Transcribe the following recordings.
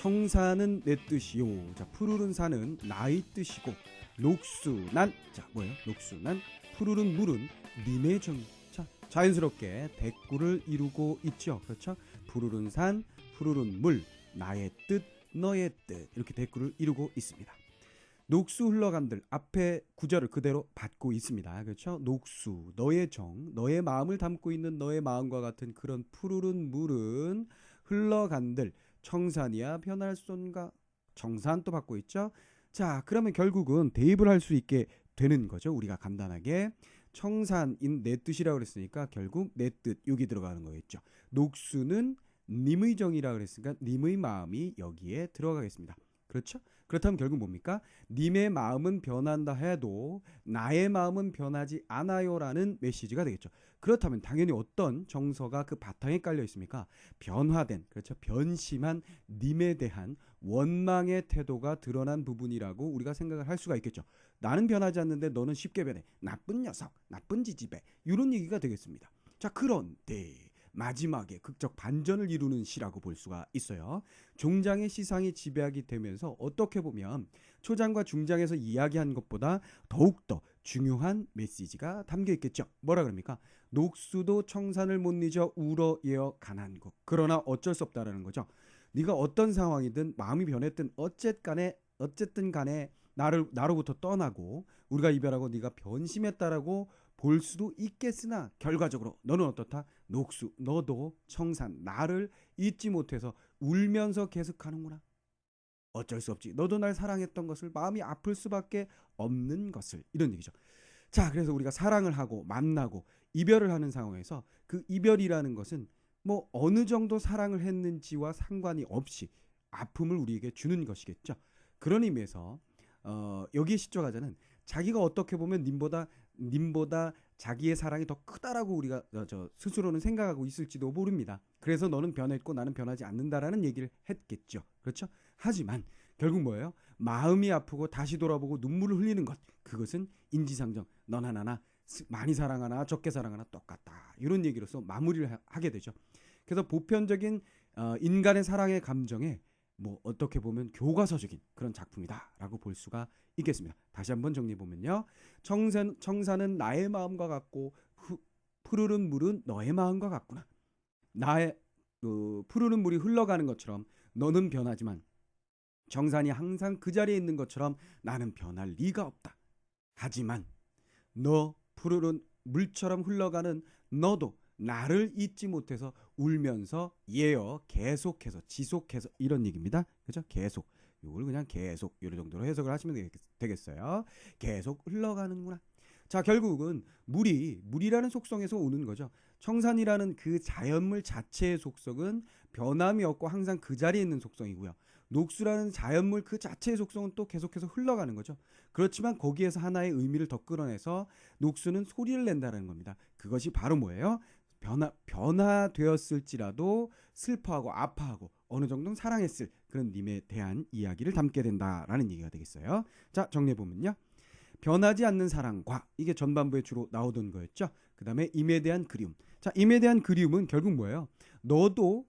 청산은 내 뜻이요. 자, 푸르른 산은 나의 뜻이고, 녹수난, 자, 뭐예요? 녹수난, 푸르른 물은 님의 정이. 자, 자연스럽게 대꾸를 이루고 있죠. 그렇죠? 푸르른 산, 푸르른 물, 나의 뜻, 너의 뜻. 이렇게 대꾸를 이루고 있습니다. 녹수 흘러간들 앞에 구절을 그대로 받고 있습니다. 그렇죠? 녹수, 너의 정, 너의 마음을 담고 있는 너의 마음과 같은 그런 푸르른 물은 흘러간들 청산이야 변할 손가. 청산 또 받고 있죠. 자, 그러면 결국은 대입을 할 수 있게 되는 거죠. 우리가 간단하게 청산인 내 뜻이라고 그랬으니까 결국 내 뜻 여기 들어가는 거겠죠. 녹수는 님의 정이라 그랬으니까 님의 마음이 여기에 들어가겠습니다. 그렇죠? 그렇다면 결국 뭡니까? 님의 마음은 변한다 해도 나의 마음은 변하지 않아요라는 메시지가 되겠죠. 그렇다면 당연히 어떤 정서가 그 바탕에 깔려 있습니까? 변화된, 그렇죠? 변심한 님에 대한 원망의 태도가 드러난 부분이라고 우리가 생각을 할 수가 있겠죠. 나는 변하지 않는데 너는 쉽게 변해. 나쁜 녀석, 나쁜 지지배. 이런 얘기가 되겠습니다. 자, 그런데 마지막에 극적 반전을 이루는 시라고 볼 수가 있어요. 종장의 시상이 지배하게 되면서 어떻게 보면 초장과 중장에서 이야기한 것보다 더욱더 중요한 메시지가 담겨 있겠죠. 뭐라 그럽니까? 녹수도 청산을 못 잊어 울어예어 가난국. 그러나 어쩔 수 없다라는 거죠. 네가 어떤 상황이든 마음이 변했든 어쨌든 간에 나로부터 떠나고 우리가 이별하고 네가 변심했다라고 볼 수도 있겠으나 결과적으로 너는 어떻다? 녹수, 너도 청산, 나를 잊지 못해서 울면서 계속하는구나. 어쩔 수 없지. 너도 날 사랑했던 것을 마음이 아플 수밖에 없는 것을. 이런 얘기죠. 자, 그래서 우리가 사랑을 하고 만나고 이별을 하는 상황에서 그 이별이라는 것은 뭐 어느 정도 사랑을 했는지와 상관이 없이 아픔을 우리에게 주는 것이겠죠. 그런 의미에서 여기에 시초가자는 자기가 어떻게 보면 님보다 자기의 사랑이 더 크다라고 우리가 스스로는 생각하고 있을지도 모릅니다. 그래서 너는 변했고 나는 변하지 않는다라는 얘기를 했겠죠. 그렇죠? 하지만 결국 뭐예요? 마음이 아프고 다시 돌아보고 눈물을 흘리는 것, 그것은 인지상정. 너나 나나 많이 사랑하나 적게 사랑하나 똑같다. 이런 얘기로서 마무리를 하게 되죠. 그래서 보편적인 인간의 사랑의 감정에 뭐 어떻게 보면 교과서적인 그런 작품이다라고 볼 수가 있겠습니다. 다시 한번 정리해 보면요. 청산은 나의 마음과 같고 푸르른 물은 너의 마음과 같구나. 나의 푸르른 물이 흘러가는 것처럼 너는 변하지만 청산이 항상 그 자리에 있는 것처럼 나는 변할 리가 없다. 하지만 너 푸르른 물처럼 흘러가는 너도 나를 잊지 못해서 울면서 계속해서 지속해서 이런 얘기입니다. 그죠? 계속. 이걸 그냥 계속 이런 정도로 해석을 하시면 되겠어요. 계속 흘러가는구나. 자, 결국은 물이라는 속성에서 오는 거죠. 청산이라는 그 자연물 자체의 속성은 변함이 없고 항상 그 자리에 있는 속성이고요. 녹수라는 자연물 그 자체의 속성은 또 계속해서 흘러가는 거죠. 그렇지만 거기에서 하나의 의미를 더 끌어내서 녹수는 소리를 낸다는 겁니다. 그것이 바로 뭐예요? 변화되었을지라도 슬퍼하고 아파하고 어느 정도는 사랑했을 그런 님에 대한 이야기를 담게 된다라는 얘기가 되겠어요. 자, 정리해보면요. 변하지 않는 사랑과, 이게 전반부에 주로 나오던 거였죠. 그 다음에 임에 대한 그리움. 자, 임에 대한 그리움은 결국 뭐예요? 너도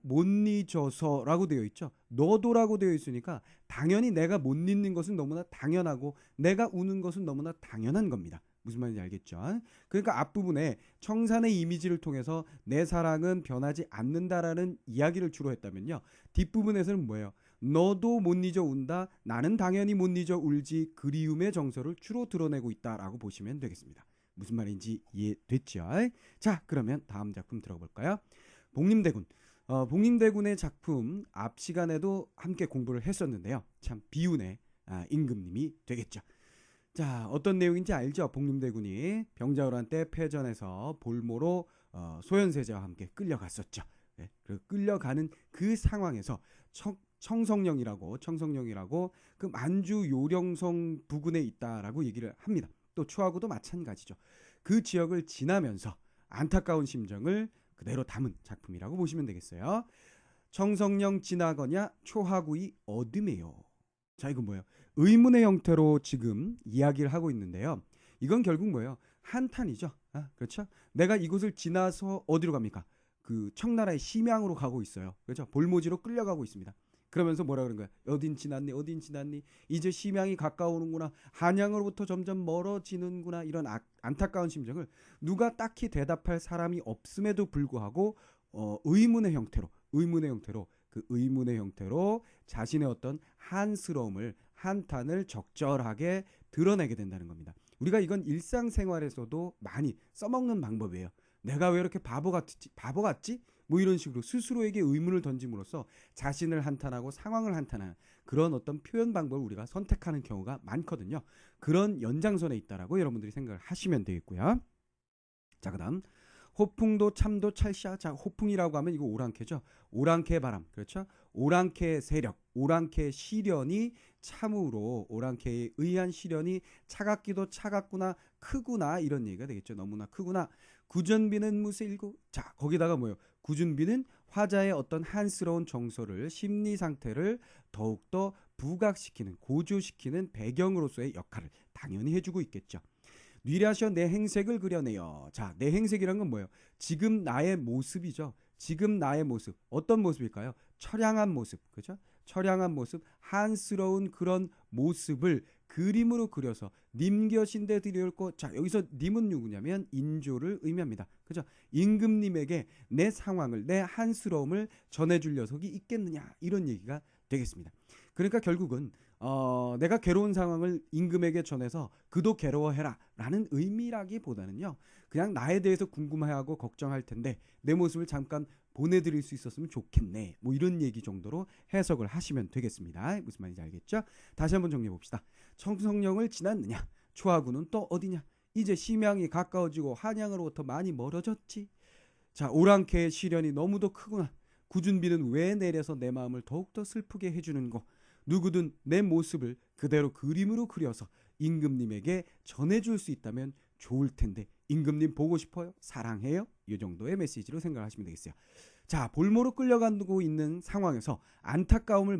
못 잊어서라고 되어 있죠. 너도라고 되어 있으니까 당연히 내가 못 잊는 것은 너무나 당연하고 내가 우는 것은 너무나 당연한 겁니다. 무슨 말인지 알겠죠? 그러니까 앞부분에 청산의 이미지를 통해서 내 사랑은 변하지 않는다라는 이야기를 주로 했다면요. 뒷부분에서는 뭐예요? 너도 못 잊어 운다. 나는 당연히 못 잊어 울지. 그리움의 정서를 주로 드러내고 있다라고 보시면 되겠습니다. 무슨 말인지 이해됐죠? 자, 그러면 다음 작품 들어볼까요? 복림대군. 복림대군의 작품 앞 시간에도 함께 공부를 했었는데요. 참 비운의 임금님이 되겠죠. 자, 어떤 내용인지 알죠? 복림대군이 병자호란 때 패전해서 볼모로 소현세자와 함께 끌려갔었죠. 네, 그리고 끌려가는 그 상황에서 청성령이라고 그 만주 요령성 부근에 있다라고 얘기를 합니다. 또 추하고도 마찬가지죠. 그 지역을 지나면서 안타까운 심정을 그대로 담은 작품이라고 보시면 되겠어요. 청성령 지나거냐 초하구이 어둠에요. 자, 이건 뭐예요? 의문의 형태로 지금 이야기를 하고 있는데요. 이건 결국 뭐예요? 한탄이죠. 그렇죠? 내가 이곳을 지나서 어디로 갑니까? 그 청나라의 심양으로 가고 있어요. 그렇죠? 볼모지로 끌려가고 있습니다. 그러면서 뭐라 그런 거야? 어딘 지났니? 어딘 지났니? 이제 심양이 가까우는구나. 한양으로부터 점점 멀어지는구나. 이런 안타까운 심정을 누가 딱히 대답할 사람이 없음에도 불구하고 의문의 형태로 자신의 어떤 한스러움을 한탄을 적절하게 드러내게 된다는 겁니다. 우리가 이건 일상생활에서도 많이 써먹는 방법이에요. 내가 왜 이렇게 바보 같지? 뭐 이런 식으로 스스로에게 의문을 던짐으로써 자신을 한탄하고 상황을 한탄하는 그런 어떤 표현 방법을 우리가 선택하는 경우가 많거든요. 그런 연장선에 있다라고 여러분들이 생각을 하시면 되겠고요. 자, 그다음 호풍도 참도 찰샤. 자, 호풍이라고 하면 이거 오랑캐죠. 오랑캐 바람. 그렇죠? 오랑캐 세력, 오랑캐 시련이 참으로 오랑캐에 의한 시련이 차갑기도 차갑구나, 크구나 이런 얘기가 되겠죠. 너무나 크구나. 구전비는 무쇠일고. 자, 거기다가 뭐예요? 구준비는 화자의 어떤 한스러운 정서를 심리 상태를 더욱더 부각시키는 고조시키는 배경으로서의 역할을 당연히 해주고 있겠죠. 뉘라셔 내 행색을 그려내요. 자, 내 행색이란 건 뭐예요? 지금 나의 모습이죠. 지금 나의 모습. 어떤 모습일까요? 처량한 모습. 그죠? 처량한 모습, 한스러운 그런 모습을 그림으로 그려서 님겨신데 드려올고. 자, 여기서 님은 누구냐면 인조를 의미합니다. 그죠? 임금님에게 내 상황을, 내 한스러움을 전해줄 녀석이 있겠느냐, 이런 얘기가 되겠습니다. 그러니까 결국은 내가 괴로운 상황을 임금에게 전해서 그도 괴로워해라 라는 의미라기보다는요, 그냥 나에 대해서 궁금해하고 걱정할 텐데 내 모습을 잠깐 보내드릴 수 있었으면 좋겠네, 뭐 이런 얘기 정도로 해석을 하시면 되겠습니다. 무슨 말인지 알겠죠? 다시 한번 정리해 봅시다. 청성령을 지났느냐, 초하구는 또 어디냐, 이제 심양이 가까워지고 한양으로부터 많이 멀어졌지. 자, 오랑캐의 시련이 너무도 크구나. 구준비는 왜 내려서 내 마음을 더욱더 슬프게 해주는고. 누구든 내 모습을 그대로 그림으로 그려서 임금님에게 전해줄 수 있다면 좋을 텐데 임금님 보고 싶어요? 사랑해요? 이 정도의 메시지로 생각하시면 되겠어요. 자, 볼모로 끌려가고 있는 상황에서 안타까운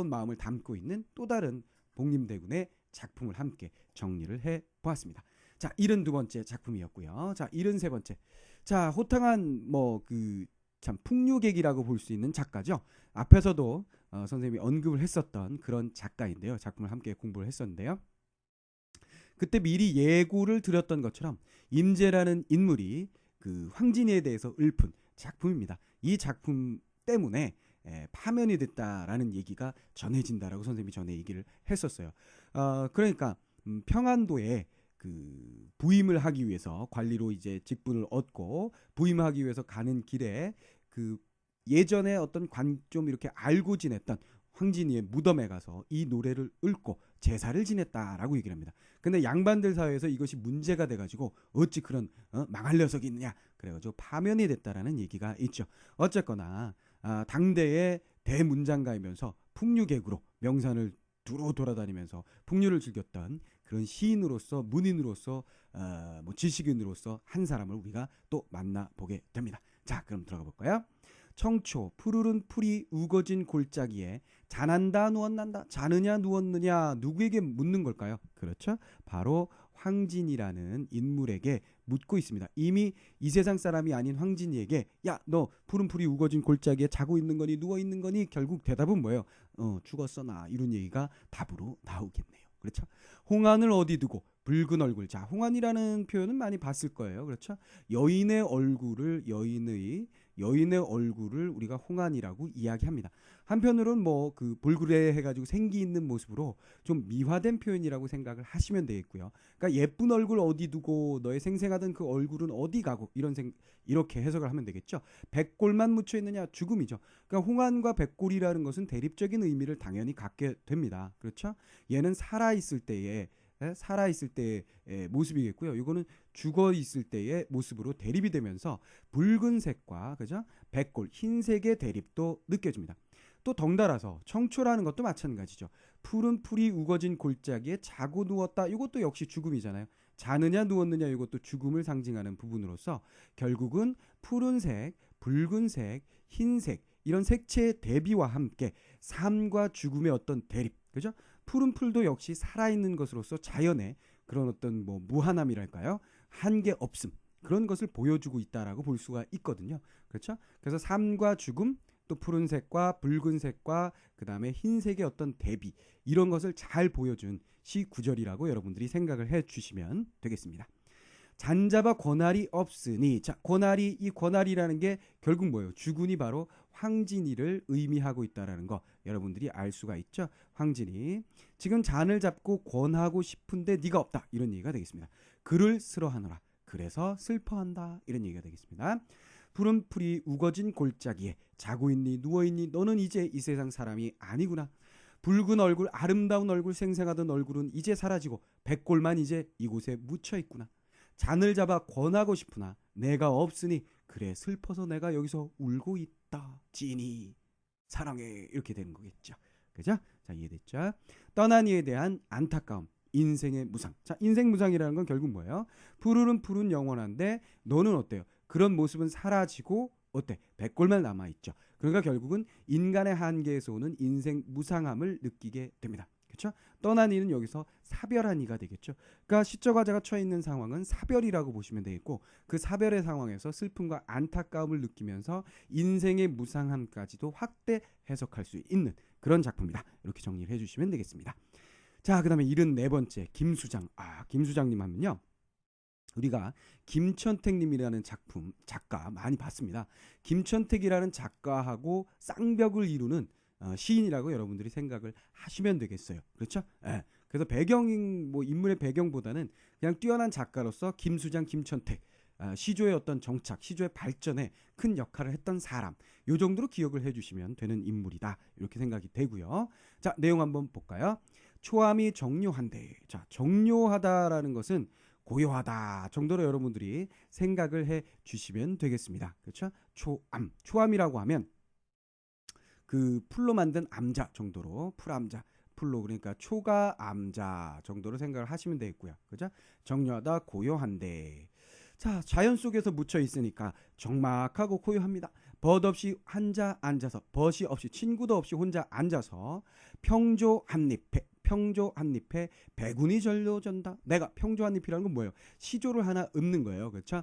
마음을 담고 있는 또 다른 복림대군의 작품을 함께 정리를 해보았습니다. 자, 72번째 작품이었고요. 자, 73번째. 자, 호탕한 참 풍류객이라고 볼 수 있는 작가죠. 앞에서도 선생님이 언급을 했었던 그런 작가인데요. 작품을 함께 공부를 했었는데요. 그때 미리 예고를 드렸던 것처럼 임재라는 인물이 그 황진이에 대해서 읊은 작품입니다. 이 작품 때문에 파면이 됐다라는 얘기가 전해진다라고 선생님이 전에 얘기를 했었어요. 그러니까 평안도에 그 부임을 하기 위해서 관리로 이제 직분을 얻고 부임하기 위해서 가는 길에 그 예전에 어떤 좀 이렇게 알고 지냈던 황진이의 무덤에 가서 이 노래를 읊고 제사를 지냈다라고 얘기를 합니다. 근데 양반들 사이에서 이것이 문제가 돼가지고 어찌 그런 망할 녀석이 있느냐, 그래가지고 파면이 됐다라는 얘기가 있죠. 어쨌거나 당대의 대문장가이면서 풍류객으로 명산을 두루 돌아다니면서 풍류를 즐겼던 그런 시인으로서, 문인으로서, 지식인으로서 한 사람을 우리가 또 만나보게 됩니다. 자, 그럼 들어가 볼까요? 청초 푸르른 풀이 우거진 골짜기에 자난다 누웠난다. 자느냐 누웠느냐, 누구에게 묻는 걸까요? 그렇죠, 바로 황진이라는 인물에게 묻고 있습니다. 이미 이 세상 사람이 아닌 황진이에게 야, 너 푸른 풀이 우거진 골짜기에 자고 있는 거니 누워 있는 거니? 결국 대답은 뭐예요? 죽었어 나, 이런 얘기가 답으로 나오겠네요. 그렇죠? 홍안을 어디 두고 붉은 얼굴. 자, 홍안이라는 표현은 많이 봤을 거예요. 그렇죠? 여인의 얼굴을 우리가 홍안이라고 이야기합니다. 한편으로는 그 볼그레 해가지고 생기 있는 모습으로 좀 미화된 표현이라고 생각을 하시면 되겠고요. 그러니까 예쁜 얼굴 어디 두고 너의 생생하던 그 얼굴은 어디 가고, 이렇게 해석을 하면 되겠죠. 백골만 묻혀 있느냐, 죽음이죠. 그러니까 홍안과 백골이라는 것은 대립적인 의미를 당연히 갖게 됩니다. 그렇죠? 얘는 살아있을 때의 모습이겠고요. 이거는 죽어 있을 때의 모습으로 대립이 되면서 붉은색과 그죠? 백골, 흰색의 대립도 느껴집니다. 또 덩달아서 청초라는 것도 마찬가지죠. 푸른 풀이 우거진 골짜기에 자고 누웠다. 이것도 역시 죽음이잖아요. 자느냐 누웠느냐, 이것도 죽음을 상징하는 부분으로서 결국은 푸른색, 붉은색, 흰색, 이런 색채의 대비와 함께 삶과 죽음의 어떤 대립, 그죠? 푸른 풀도 역시 살아있는 것으로서 자연의 그런 어떤 무한함이랄까요? 한계 없음, 그런 것을 보여주고 있다라고 볼 수가 있거든요. 그렇죠? 그래서 삶과 죽음, 또 푸른색과 붉은색과 그 다음에 흰색의 어떤 대비 이런 것을 잘 보여준 시 구절이라고 여러분들이 생각을 해 주시면 되겠습니다. 잔잡아 권할이 없으니, 자, 권할이, 이 권할이라는 게 결국 뭐예요? 주군이 바로 황진이를 의미하고 있다라는 거 여러분들이 알 수가 있죠. 황진이 지금 잔을 잡고 권하고 싶은데 네가 없다, 이런 얘기가 되겠습니다. 그를 싫어하노라, 그래서 슬퍼한다, 이런 얘기가 되겠습니다. 푸른 풀이 우거진 골짜기에 자고 있니 누워있니, 너는 이제 이 세상 사람이 아니구나. 붉은 얼굴, 아름다운 얼굴, 생생하던 얼굴은 이제 사라지고 백골만 이제 이곳에 묻혀있구나. 잔을 잡아 권하고 싶으나 내가 없으니 그래 슬퍼서 내가 여기서 울고 있다. 진이 사랑해, 이렇게 되는 거겠죠. 그죠? 자, 이해됐죠? 떠난 이에 대한 안타까움, 인생의 무상. 자, 인생 무상이라는 건 결국 뭐예요? 푸르른 푸른 영원한데 너는 어때요? 그런 모습은 사라지고 어때? 백골만 남아있죠. 그러니까 결국은 인간의 한계에서 오는 인생 무상함을 느끼게 됩니다. 그렇죠? 떠난 이는 여기서 사별한 이가 되겠죠. 그러니까 시적 화자가 처해 있는 상황은 사별이라고 보시면 되겠고, 그 사별의 상황에서 슬픔과 안타까움을 느끼면서 인생의 무상함까지도 확대 해석할 수 있는 그런 작품이다. 이렇게 정리를 해주시면 되겠습니다. 자, 그 다음에 74번째 김수장. 김수장님 하면요, 우리가 김천택님이라는 작가 많이 봤습니다. 김천택이라는 작가하고 쌍벽을 이루는 시인이라고 여러분들이 생각을 하시면 되겠어요. 그렇죠? 예. 그래서 뭐 인물의 배경보다는 그냥 뛰어난 작가로서 김수장, 김천택, 시조의 어떤 정착, 시조의 발전에 큰 역할을 했던 사람, 요 정도로 기억을 해주시면 되는 인물이다, 이렇게 생각이 되고요. 자, 내용 한번 볼까요? 초암이 정료한데, 자, 정료하다라는 것은 고요하다 정도로 여러분들이 생각을 해 주시면 되겠습니다. 그렇죠? 초암이라고 하면 그 풀로 만든 암자 정도로, 풀암자, 풀로, 그러니까 초가 암자 정도로 생각을 하시면 되겠고요. 그죠? 정료하다, 고요한데. 자, 자연 속에서 묻혀 있으니까 적막하고 고요합니다. 벗 없이 혼자 앉아서, 벗이 없이, 친구도 없이 혼자 앉아서 평조 한 잎에 백운이 절로전다. 내가 평조 한 잎이라는 건 뭐예요? 시조를 하나 읊는 거예요. 그렇죠?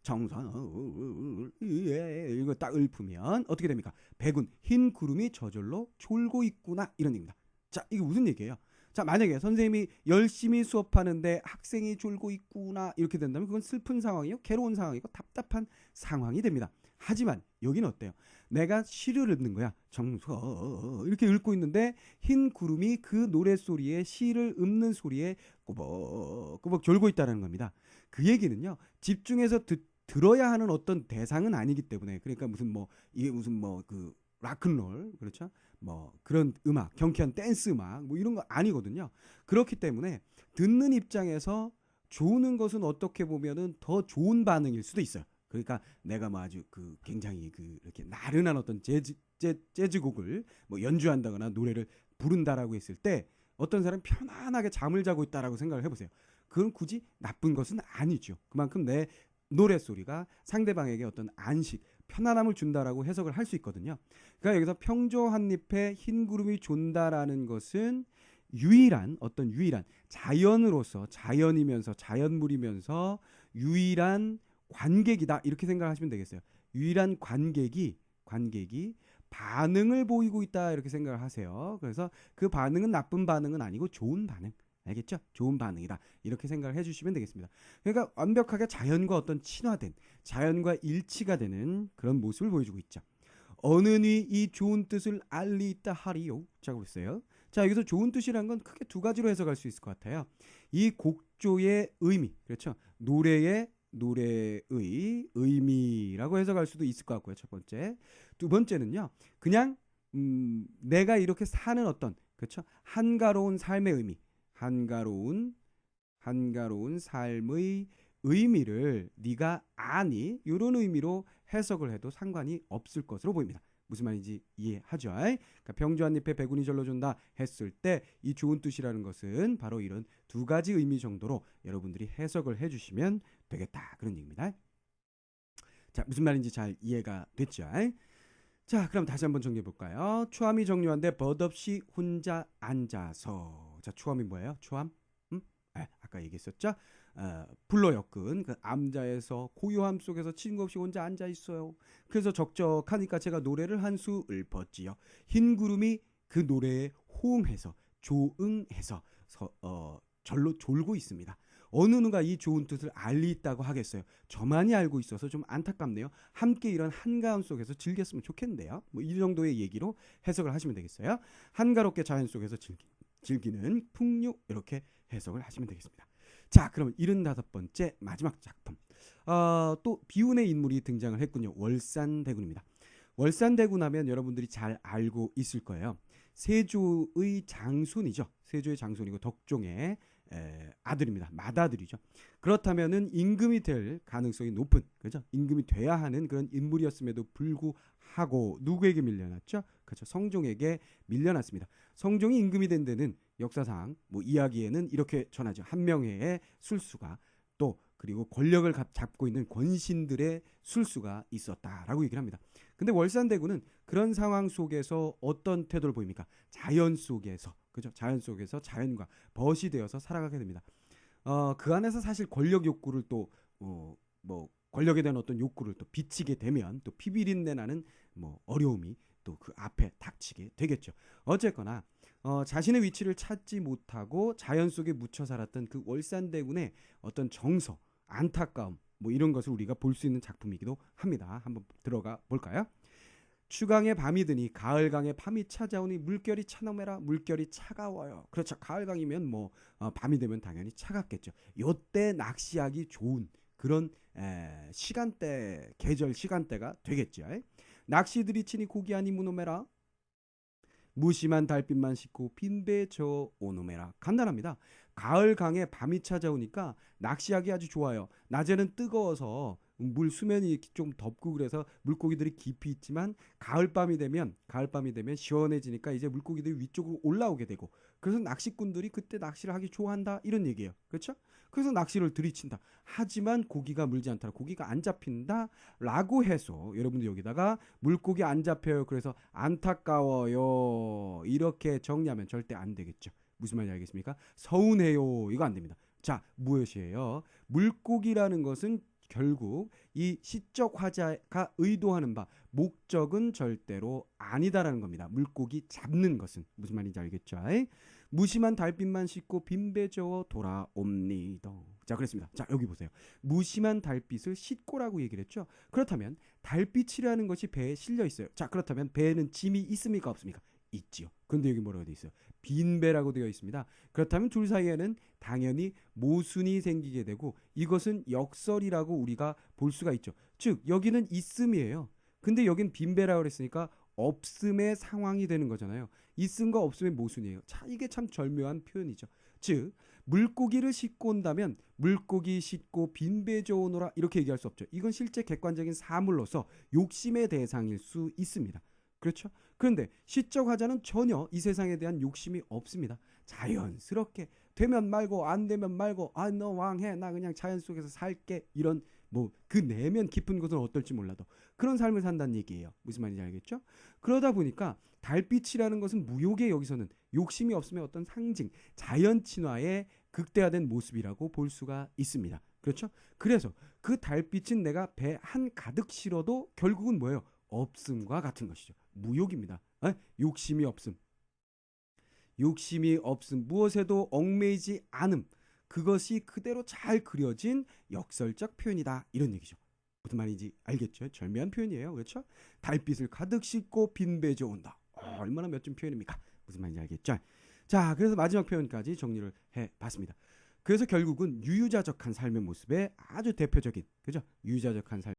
정선 이거 딱 읊으면 어떻게 됩니까? 백운, 흰 구름이 저절로 졸고 있구나, 이런 얘기입니다. 자, 이게 무슨 얘기예요? 자, 만약에 선생님이 열심히 수업하는데 학생이 졸고 있구나, 이렇게 된다면 그건 슬픈 상황이요, 괴로운 상황이고 답답한 상황이 됩니다. 하지만 여기는 어때요? 내가 시를 읊는 거야. 정서 이렇게 읊고 있는데 흰 구름이 그 노래소리에, 시를 읊는 소리에 꾸벅꾸벅 졸고 있다는 겁니다. 그 얘기는요, 집중해서 들어야 하는 어떤 대상은 아니기 때문에, 그러니까 이게 무슨 그 락큰롤, 그렇죠? 뭐 그런 음악, 경쾌한 댄스 음악 뭐 이런 거 아니거든요. 그렇기 때문에 듣는 입장에서 좋은 것은 어떻게 보면은 더 좋은 반응일 수도 있어요. 그러니까 내가 뭐 아주 굉장히 이렇게 나른한 어떤 재즈곡을 뭐 연주한다거나 노래를 부른다라고 했을 때 어떤 사람이 편안하게 잠을 자고 있다라고 생각을 해보세요. 그건 굳이 나쁜 것은 아니죠. 그만큼 내 노래소리가 상대방에게 어떤 안식, 편안함을 준다라고 해석을 할 수 있거든요. 그러니까 여기서 평조 한 잎에 흰 구름이 존다라는 것은 유일한 자연으로서, 자연이면서 자연물이면서 유일한 관객이다, 이렇게 생각하시면 되겠어요. 유일한 관객이 반응을 보이고 있다, 이렇게 생각을 하세요. 그래서 그 반응은 나쁜 반응은 아니고 좋은 반응, 알겠죠? 좋은 반응이다, 이렇게 생각을 해주시면 되겠습니다. 그러니까 완벽하게 자연과 어떤 친화된, 자연과 일치가 되는 그런 모습을 보여주고 있죠. 어느니 이 좋은 뜻을 알리있다 하리요. 자, 그랬어요. 자, 여기서 좋은 뜻이라는 건 크게 두 가지로 해석할 수 있을 것 같아요. 이 곡조의 의미, 그렇죠? 노래의 의미라고 해석할 수도 있을 것 같고요. 첫 번째. 두 번째는요, 그냥 내가 이렇게 사는 어떤, 그렇죠? 한가로운 삶의 의미, 한가로운 삶의 의미를 네가 아니, 이런 의미로 해석을 해도 상관이 없을 것으로 보입니다. 무슨 말인지 이해하죠? 그러니까 평조 한 잎에 백운이 절로준다 했을 때 이 좋은 뜻이라는 것은 바로 이런 두 가지 의미 정도로 여러분들이 해석을 해주시면 되겠다, 그런 얘기입니다. 자, 무슨 말인지 잘 이해가 됐죠? 자, 그럼 다시 한번 정리해 볼까요? 초암이 정료한데 벗없이 혼자 앉아서. 자, 초암이 뭐예요? 초암? 아까 얘기했었죠? 불러 엮은 그 암자에서 고요함 속에서 친구 없이 혼자 앉아 있어요. 그래서 적적하니까 제가 노래를 한 수 읊었지요. 흰 구름이 그 노래에 호응해서 조응해서 절로 졸고 있습니다. 어느 누가 이 좋은 뜻을 알리 있다고 하겠어요. 저만이 알고 있어서 좀 안타깝네요. 함께 이런 한가함 속에서 즐겼으면 좋겠는데요. 뭐 이 정도의 얘기로 해석을 하시면 되겠어요. 한가롭게 자연 속에서 즐기는 풍류, 이렇게 해석을 하시면 되겠습니다. 자, 그럼 75번째 마지막 작품. 또 비운의 인물이 등장을 했군요. 월산대군입니다. 월산대군 하면 여러분들이 잘 알고 있을 거예요. 세조의 장손이죠. 세조의 장손이고 덕종의 아들입니다. 맏아들이죠. 그렇다면은 임금이 될 가능성이 높은, 그죠? 임금이 돼야 하는 그런 인물이었음에도 불구하고 누구에게 밀려났죠? 그렇죠. 성종에게 밀려났습니다. 성종이 임금이 된 데는 역사상 뭐 이야기에는 이렇게 전하죠. 한명회의 술수가 또 그리고 권력을 잡고 있는 권신들의 술수가 있었다라고 얘기를 합니다. 근데 월산대군은 그런 상황 속에서 어떤 태도를 보입니까? 자연 속에서, 그죠? 자연 속에서 자연과 벗이 되어서 살아가게 됩니다. 그 안에서 사실 권력 욕구를 또 뭐 권력에 대한 어떤 욕구를 또 비치게 되면 또 피비린내 나는 뭐 어려움이 또 그 앞에 닥치게 되겠죠. 어쨌거나 자신의 위치를 찾지 못하고 자연 속에 묻혀 살았던 그 월산대군의 어떤 정서, 안타까움, 뭐 이런 것을 우리가 볼 수 있는 작품이기도 합니다. 한번 들어가 볼까요? 추강에 밤이 드니 가을강에 밤이 찾아오니 물결이 차너메라. 물결이 차가워요. 그렇죠. 가을강이면 뭐 밤이 되면 당연히 차갑겠죠. 요때 낚시하기 좋은 그런 시간대, 계절 시간대가 되겠죠. 낚시들이 치니 고기 아니 무노메라. 무심한 달빛만 씻고 빈배 저 오노메라. 간단합니다. 가을 강에 밤이 찾아오니까 낚시하기 아주 좋아요. 낮에는 뜨거워서 물 수면이 좀 덥고 그래서 물고기들이 깊이 있지만 가을밤이 되면 시원해지니까 이제 물고기들이 위쪽으로 올라오게 되고, 그래서 낚시꾼들이 그때 낚시를 하기 좋아한다, 이런 얘기예요. 그렇죠? 그래서 낚시를 들이친다. 하지만 고기가 물지 않더라, 고기가 안 잡힌다 라고 해서 여러분들 여기다가 물고기 안 잡혀요, 그래서 안타까워요, 이렇게 정리하면 절대 안 되겠죠. 무슨 말인지 알겠습니까? 서운해요, 이거 안 됩니다. 자, 무엇이에요? 물고기라는 것은 결국 이 시적 화자가 의도하는 바 목적은 절대로 아니다라는 겁니다. 물고기 잡는 것은. 무슨 말인지 알겠죠? 무심한 달빛만 씻고 빈배 저어 돌아옵니다. 자, 그랬습니다. 자, 여기 보세요. 무심한 달빛을 씻고라고 얘기를 했죠. 그렇다면 달빛이라는 것이 배에 실려 있어요. 자, 그렇다면 배에는 짐이 있습니까, 없습니까? 있지요. 그런데 여기 뭐라고 되어 있어요? 빈배라고 되어 있습니다. 그렇다면 둘 사이에는 당연히 모순이 생기게 되고 이것은 역설이라고 우리가 볼 수가 있죠. 즉 여기는 있음이에요. 근데 여긴 빈배라고 그랬으니까 없음의 상황이 되는 거잖아요. 있음과 없음의 모순이에요. 자, 이게 참 절묘한 표현이죠. 즉 물고기를 싣고 온다면 물고기 싣고 빈배 저오노라, 이렇게 얘기할 수 없죠. 이건 실제 객관적인 사물로서 욕심의 대상일 수 있습니다. 그렇죠? 그런데 시적 화자는 전혀 이 세상에 대한 욕심이 없습니다. 자연스럽게 되면 말고 안 되면 말고, 너 왕해, 나 그냥 자연 속에서 살게, 이런 뭐 그 내면 깊은 곳은 어떨지 몰라도 그런 삶을 산다는 얘기예요. 무슨 말인지 알겠죠? 그러다 보니까 달빛이라는 것은 무욕의, 여기서는 욕심이 없음의 어떤 상징, 자연 친화의 극대화된 모습이라고 볼 수가 있습니다. 그렇죠? 그래서 그 달빛은 내가 배 한 가득 실어도 결국은 뭐예요? 없음과 같은 것이죠. 무욕입니다. 욕심이 없음. 욕심이 없음, 무엇에도 얽매이지 않음, 그것이 그대로 잘 그려진 역설적 표현이다, 이런 얘기죠. 무슨 말인지 알겠죠? 절묘한 표현이에요. 그렇죠? 달빛을 가득 싣고 빈배져 온다. 얼마나 멋진 표현입니까? 무슨 말인지 알겠죠? 자, 그래서 마지막 표현까지 정리를 해봤습니다. 그래서 결국은 유유자적한 삶의 모습의 아주 대표적인, 그죠? 유유자적한 삶